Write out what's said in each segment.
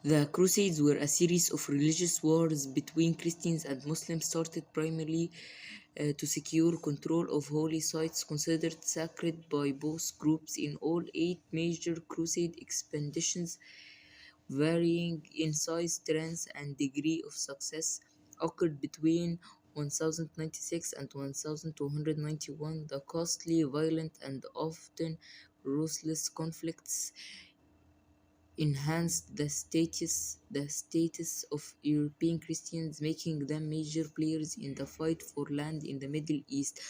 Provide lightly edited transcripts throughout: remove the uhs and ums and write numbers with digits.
The Crusades were a series of religious wars between Christians and Muslims started primarily to secure control of holy sites considered sacred by both groups in all eight major crusade expeditions, varying in size, strength, and degree of success, occurred between 1096 and 1291. The costly, violent, and often ruthless conflicts enhanced the status of European Christians, making them major players in the fight for land in the Middle East.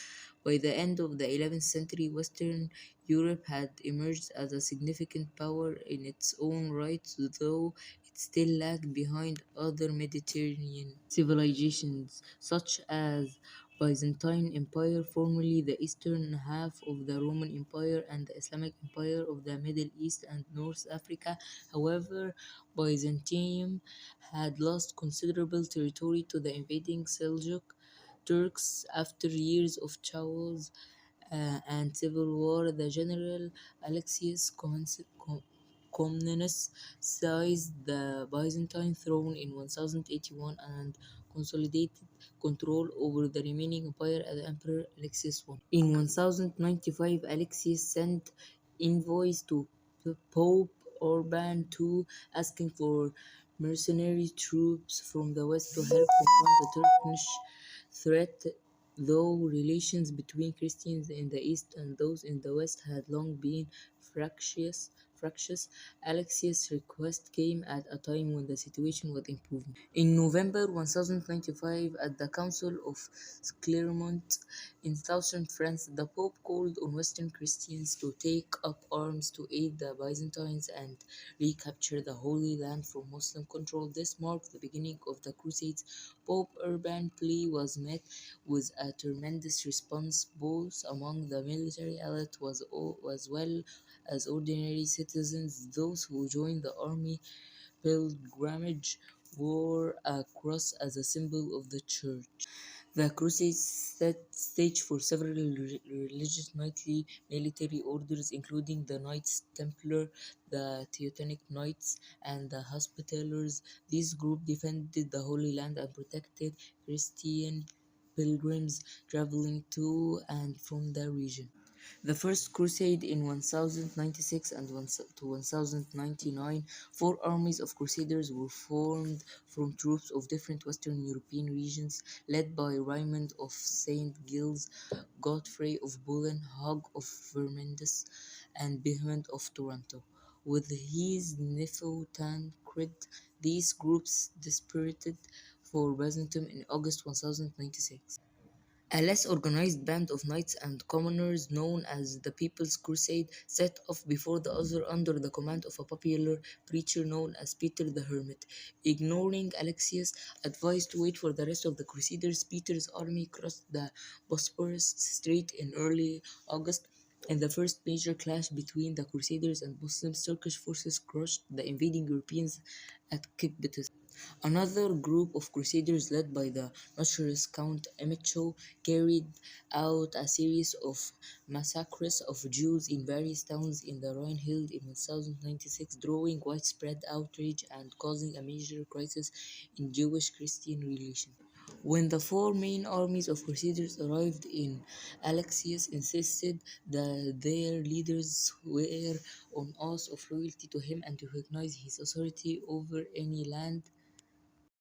By the end of the 11th century, Western Europe had emerged as a significant power in its own right, though it still lagged behind other Mediterranean civilizations, such as Byzantine Empire, formerly the eastern half of the Roman Empire, and the Islamic Empire of the Middle East and North Africa. However, Byzantium had lost considerable territory to the invading Seljuk Turks after years of chaos and civil war. The general Alexius Comnenus seized the Byzantine throne in 1081 and consolidated control over the remaining empire as Emperor Alexius I. In 1095, Alexius sent envoys to Pope Urban II asking for mercenary troops from the west to help confront the Turkish threat. Though relations between Christians in the east and those in the west had long been fractious, Alexius' request came at a time when the situation was improving. In November 1095, at the Council of Clermont in southern France, the Pope called on Western Christians to take up arms to aid the Byzantines and recapture the Holy Land from Muslim control. This marked the beginning of the Crusades. Pope Urban plea was met with a tremendous response both among the military elite as well as ordinary citizens. Those who joined the army pilgrimage wore a cross as a symbol of the church. The Crusades set stage for several religious knightly military orders, including the Knights Templar, the Teutonic Knights, and the Hospitallers. These groups defended the Holy Land and protected Christian pilgrims traveling to and from the region. The First Crusade in 1096 and 1099, four armies of crusaders were formed from troops of different Western European regions, led by Raymond of St. Gilles, Godfrey of Boulogne, Hugh of Vermandois, and Behmond of Toronto. With his nephew Tancred, these groups dispersed for Byzantium in August 1096. A less organized band of knights and commoners, known as the People's Crusade, set off before the other under the command of a popular preacher known as Peter the Hermit. Ignoring Alexius' advice to wait for the rest of the Crusaders, Peter's army crossed the Bosporus Strait in early August. In the first major clash between the Crusaders and Muslims, Turkish forces crushed the invading Europeans at Kipbitis. Another group of crusaders led by the notorious Count Emicho carried out a series of massacres of Jews in various towns in the Rhine-Hill in 1096, drawing widespread outrage and causing a major crisis in Jewish-Christian relations. When the four main armies of crusaders arrived in, Alexius insisted that their leaders swear on oath of loyalty to him and to recognize his authority over any land